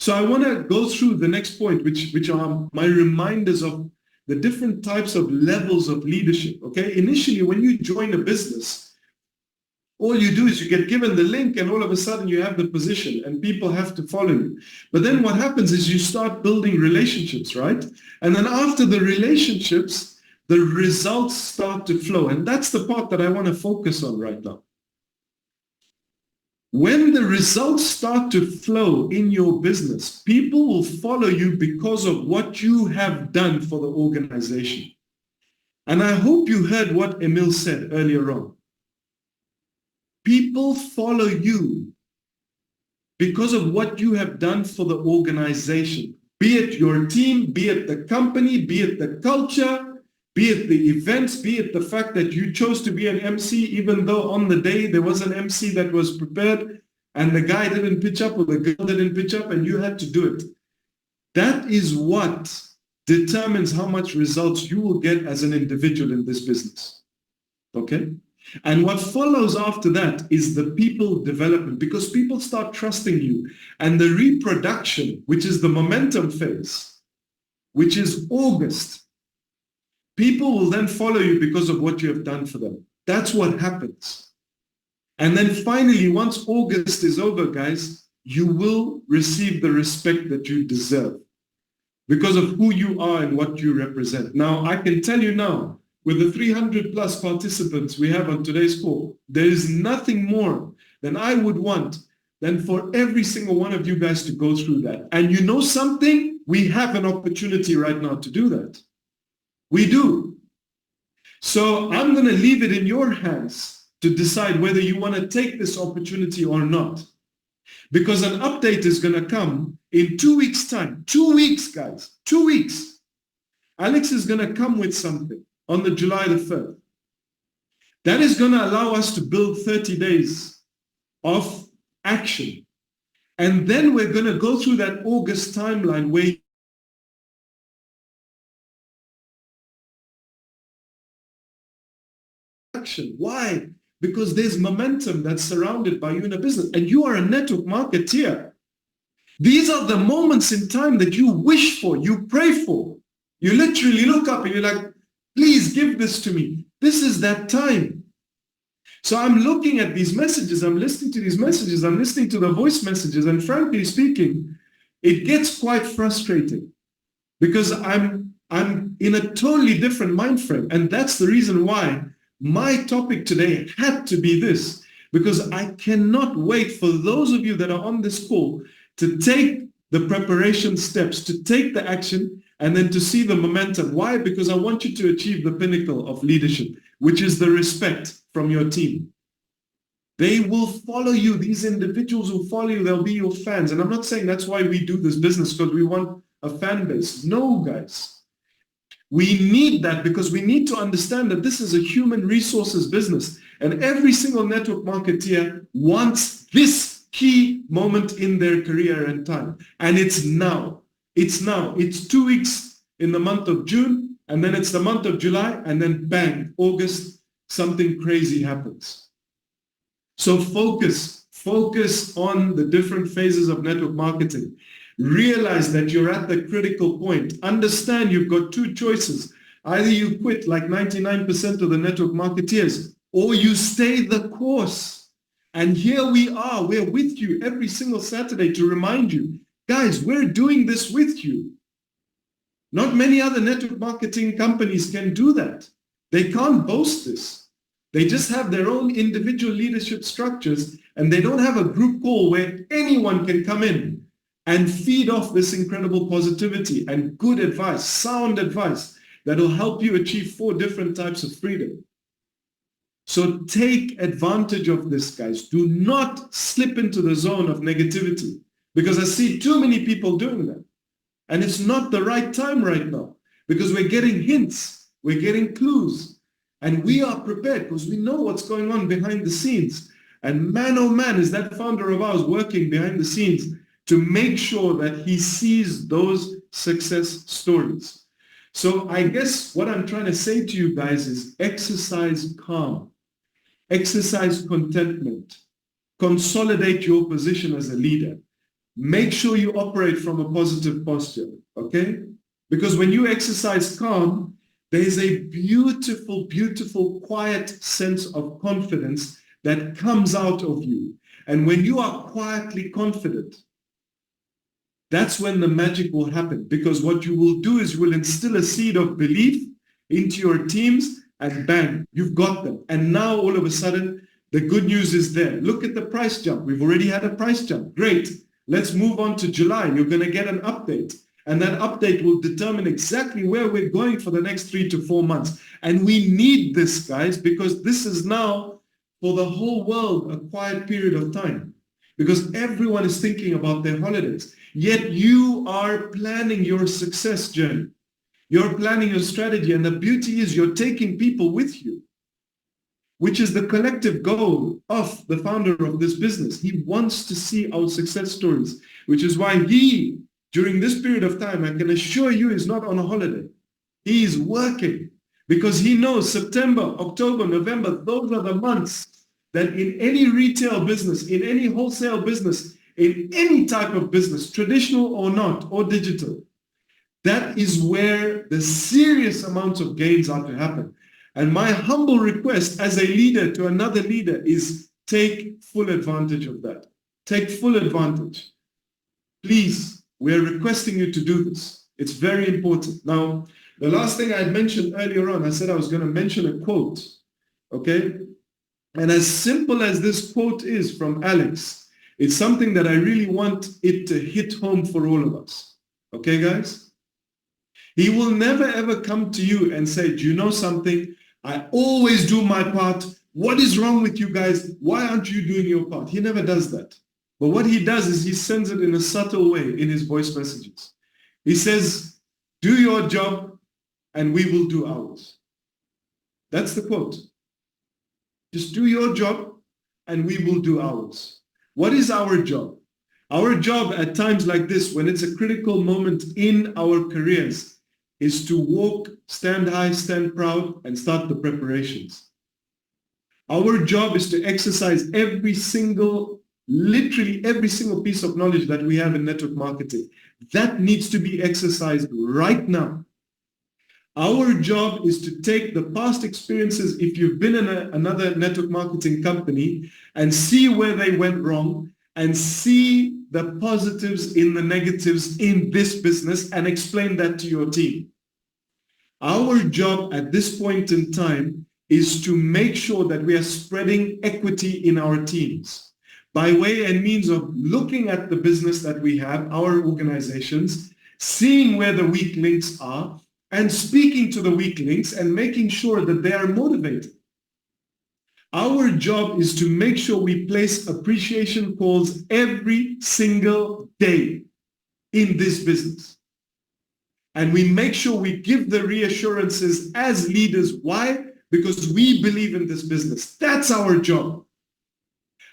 Speaker 2: So I want to go through the next point, which are my reminders of the different types of levels of leadership, okay? Initially, when you join a business, all you do is you get given the link and all of a sudden you have the position and people have to follow you. But then what happens is you start building relationships, right? And then after the relationships, the results start to flow. And that's the part that I want to focus on right now. When the results start to flow in your business, people will follow you because of what you have done for the organization. And I hope you heard what Emil said earlier on. People follow you because of what you have done for the organization, be it your team, be it the company, be it the culture, be it the events, be it the fact that you chose to be an MC, even though on the day there was an MC that was prepared and the guy didn't pitch up or the girl didn't pitch up and you had to do it. That is what determines how much results you will get as an individual in this business. Okay? And what follows after that is the people development, because people start trusting you. And the reproduction, which is the momentum phase, which is August, people will then follow you because of what you have done for them. That's what happens. And then finally, once August is over, guys, you will receive the respect that you deserve because of who you are and what you represent. Now, I can tell you now, with the 300 plus participants we have on today's call, there is nothing more than I would want than for every single one of you guys to go through that. And you know something? We have an opportunity right now to do that. We do. So I'm going to leave it in your hands to decide whether you want to take this opportunity or not. Because an update is going to come in 2 weeks' time. 2 weeks, guys. 2 weeks. Alex is going to come with something on the July the 3rd. That is going to allow us to build 30 days of action. And then we're going to go through that August timeline where action. Why? Because there's momentum that's surrounded by you in a business, and you are a network marketeer. These are the moments in time that you wish for, you pray for. You literally look up and you're like, please give this to me. This is that time. So I'm looking at these messages, I'm listening to these messages, I'm listening to the voice messages, and frankly speaking, it gets quite frustrating because I'm in a totally different mind frame. And that's the reason why my topic today had to be this, because I cannot wait for those of you that are on this call to take the preparation steps, to take the action, and then to see the momentum. Why? Because I want you to achieve the pinnacle of leadership, which is the respect from your team. They will follow you. These individuals will follow you. They'll be your fans. And I'm not saying that's why we do this business, because we want a fan base. No, guys. We need that because we need to understand that this is a human resources business. And every single network marketeer wants this key moment in their career and time. And it's now. It's now. It's 2 weeks in the month of June, and then it's the month of July, and then bang, August, something crazy happens. So focus on the different phases of network marketing. Realize that you're at the critical point. Understand you've got two choices. Either you quit like 99% of the network marketeers, or you stay the course. And here we are. We're with you every single Saturday to remind you, guys, we're doing this with you. Not many other network marketing companies can do that. They can't boast this. They just have their own individual leadership structures, and they don't have a group call where anyone can come in and feed off this incredible positivity and good advice, sound advice that will help you achieve 4 different types of freedom. So take advantage of this, guys. Do not slip into the zone of negativity, because I see too many people doing that. And it's not the right time right now, because we're getting hints, we're getting clues, and we are prepared because we know what's going on behind the scenes. And man, oh man, is that founder of ours working behind the scenes to make sure that he sees those success stories. So I guess what I'm trying to say to you guys is exercise calm, exercise contentment, consolidate your position as a leader. Make sure you operate from a positive posture, okay? Because when you exercise calm, there is a beautiful, beautiful, quiet sense of confidence that comes out of you. And when you are quietly confident, that's when the magic will happen, because what you will do is you will instill a seed of belief into your teams, and bang, you've got them. And now all of a sudden, the good news is there. Look at the price jump. We've already had a price jump. Great. Let's move on to July. You're going to get an update. And that update will determine exactly where we're going for the next 3 to 4 months. And we need this, guys, because this is now, for the whole world, a quiet period of time. Because everyone is thinking about their holidays. Yet you are planning your success journey. You're planning your strategy. And the beauty is you're taking people with you, which is the collective goal of the founder of this business. He wants to see our success stories, which is why he, during this period of time, I can assure you, is not on a holiday. He is working because he knows September, October, November, those are the months that in any retail business, in any wholesale business, in any type of business, traditional or not, or digital, that is where the serious amounts of gains are to happen. And my humble request as a leader to another leader is take full advantage of that. Take full advantage. Please, we're requesting you to do this. It's very important. Now, the last thing I had mentioned earlier on, I said I was going to mention a quote, okay? And as simple as this quote is from Alex, it's something that I really want it to hit home for all of us. Okay, guys? He will never ever come to you and say, do you know something? I always do my part. What is wrong with you guys? Why aren't you doing your part? He never does that. But what he does is he sends it in a subtle way in his voice messages. He says, do your job and we will do ours. That's the quote. Just do your job and we will do ours. What is our job? Our job at times like this, when it's a critical moment in our careers, is to walk, stand high, stand proud, and start the preparations. Our job is to exercise literally every single piece of knowledge that we have in network marketing. That needs to be exercised right now. Our job is to take the past experiences, if you've been in another network marketing company, and see where they went wrong, and see the positives in the negatives in this business, and explain that to your team. Our job at this point in time is to make sure that we are spreading equity in our teams by way and means of looking at the business that we have, our organizations, seeing where the weak links are, and speaking to the weak links and making sure that they are motivated. Our job is to make sure we place appreciation calls every single day in this business. And we make sure we give the reassurances as leaders. Why? Because we believe in this business. That's our job.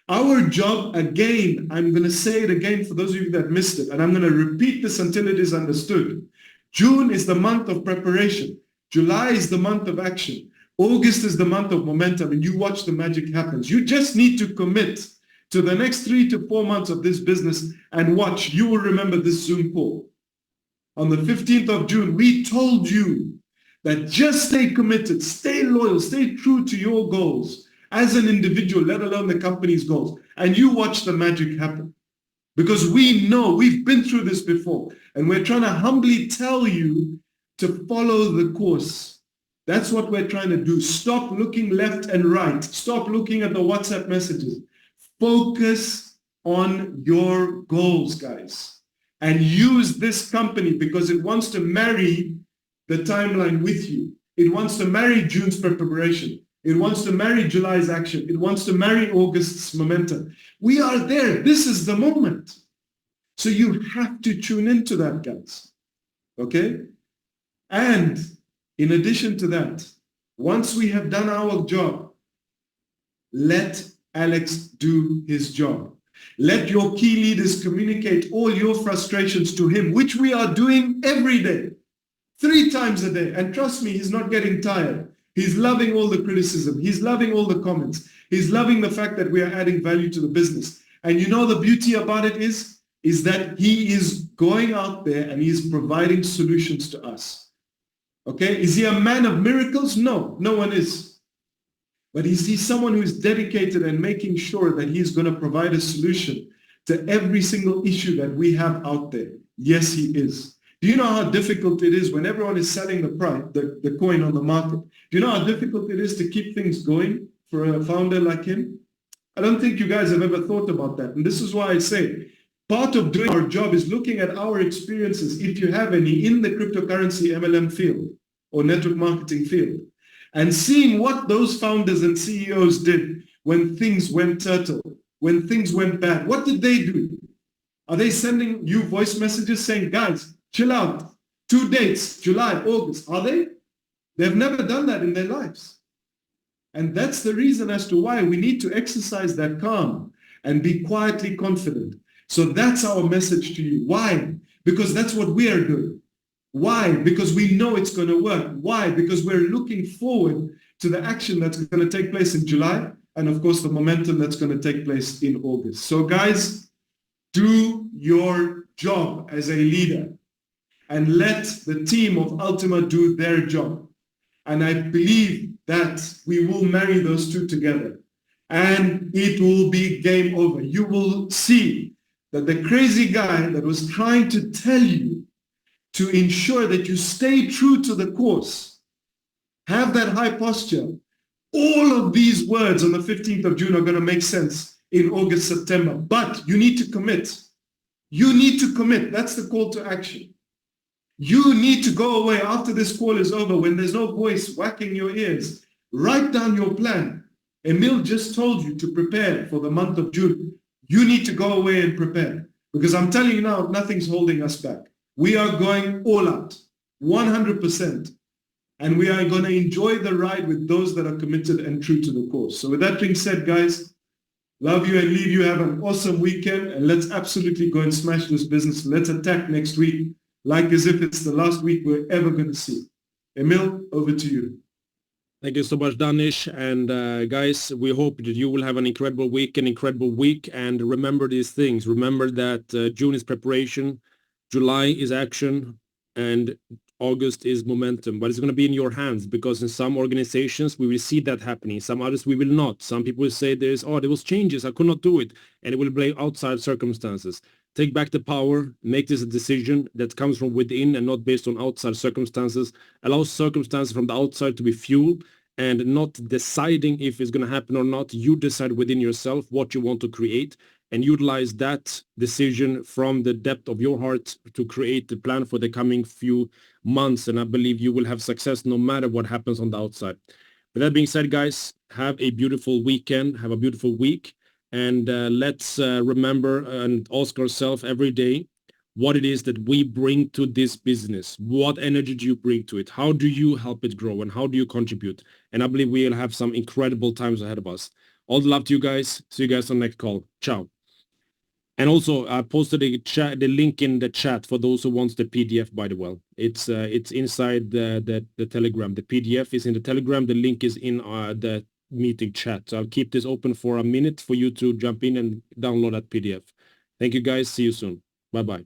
Speaker 2: Our job, again, I'm going to say it again for those of you that missed it, and I'm going to repeat this until it is understood. June is the month of preparation. July is the month of action. August is the month of momentum, and you watch the magic happens. You just need to commit to the next 3 to 4 months of this business and watch. You will remember this Zoom call. On the 15th of June, we told you that just stay committed, stay loyal, stay true to your goals as an individual, let alone the company's goals. And you watch the magic happen. Because we know, we've been through this before, and we're trying to humbly tell you to follow the course. That's what we're trying to do. Stop looking left and right. Stop looking at the WhatsApp messages. Focus on your goals, guys. And use this company because it wants to marry the timeline with you. It wants to marry June's preparation. It wants to marry July's action. It wants to marry August's momentum. We are there. This is the moment. So you have to tune into that, guys. Okay? And in addition to that, once we have done our job, let Alex do his job. Let your key leaders communicate all your frustrations to him, which we are doing every day, 3 times a day. And trust me, he's not getting tired. He's loving all the criticism. He's loving all the comments. He's loving the fact that we are adding value to the business. And you know the beauty about it is that he is going out there and he's providing solutions to us. Okay? Is he a man of miracles? No, no one is. But is he someone who is dedicated and making sure that he's going to provide a solution to every single issue that we have out there? Yes, he is. Do you know how difficult it is when everyone is selling the coin on the market? Do you know how difficult it is to keep things going for a founder like him? I don't think you guys have ever thought about that. And this is why I say part of doing our job is looking at our experiences, if you have any, in the cryptocurrency MLM field or network marketing field, and seeing what those founders and CEOs did when things went turtle, when things went bad. What did they do? Are they sending you voice messages saying, guys, chill out, 2 dates, July, August? Are they? They've never done that in their lives. And that's the reason as to why we need to exercise that calm and be quietly confident. So that's our message to you. Why? Because that's what we are doing. Why? Because we know it's going to work. Why? Because we're looking forward to the action that's going to take place in July, and of course the momentum that's going to take place in August. So guys, do your job as a leader and let the team of Ultima do their job. And I believe that we will marry those two together and it will be game over. You will see that the crazy guy that was trying to tell you to ensure that you stay true to the course, have that high posture, all of these words on the 15th of June are going to make sense in August, September. But you need to commit. You need to commit. That's the call to action. You need to go away after this call is over, when there's no voice whacking your ears. Write down your plan. Emil just told you to prepare for the month of June. You need to go away and prepare. Because I'm telling you now, nothing's holding us back. We are going all out, 100%. And we are going to enjoy the ride with those that are committed and true to the course. So with that being said, guys, love you and leave you. Have an awesome weekend. And let's absolutely go and smash this business. Let's attack next week like as if it's the last week we're ever going to see. Emil, over to you.
Speaker 1: Thank you so much, Danish. And guys, we hope that you will have an incredible week, And remember these things. Remember that June is preparation, July is action, and August is momentum. But it's going to be in your hands, because in some organizations we will see that happening. Some others we will not. Some people will say there was changes, I could not do it. And it will blame outside circumstances. Take back the power, make this a decision that comes from within and not based on outside circumstances. Allow circumstances from the outside to be fuel, and not deciding if it's going to happen or not. You decide within yourself what you want to create, and utilize that decision from the depth of your heart to create the plan for the coming few months. And I believe you will have success no matter what happens on the outside. With that being said, guys, have a beautiful weekend, have a beautiful week. And let's remember and ask ourselves every day what it is that we bring to this business. What energy do you bring to it? How do you help it grow? And how do you contribute? And I believe we'll have some incredible times ahead of us. All the love to you guys. See you guys on the next call. Ciao. And also, I posted the link in the chat for those who wants the PDF, by the way. It's inside the Telegram. The PDF is in the Telegram. The link is in the meeting chat. So I'll keep this open for a minute for you to jump in and download that PDF. Thank you guys. See you soon. Bye-bye.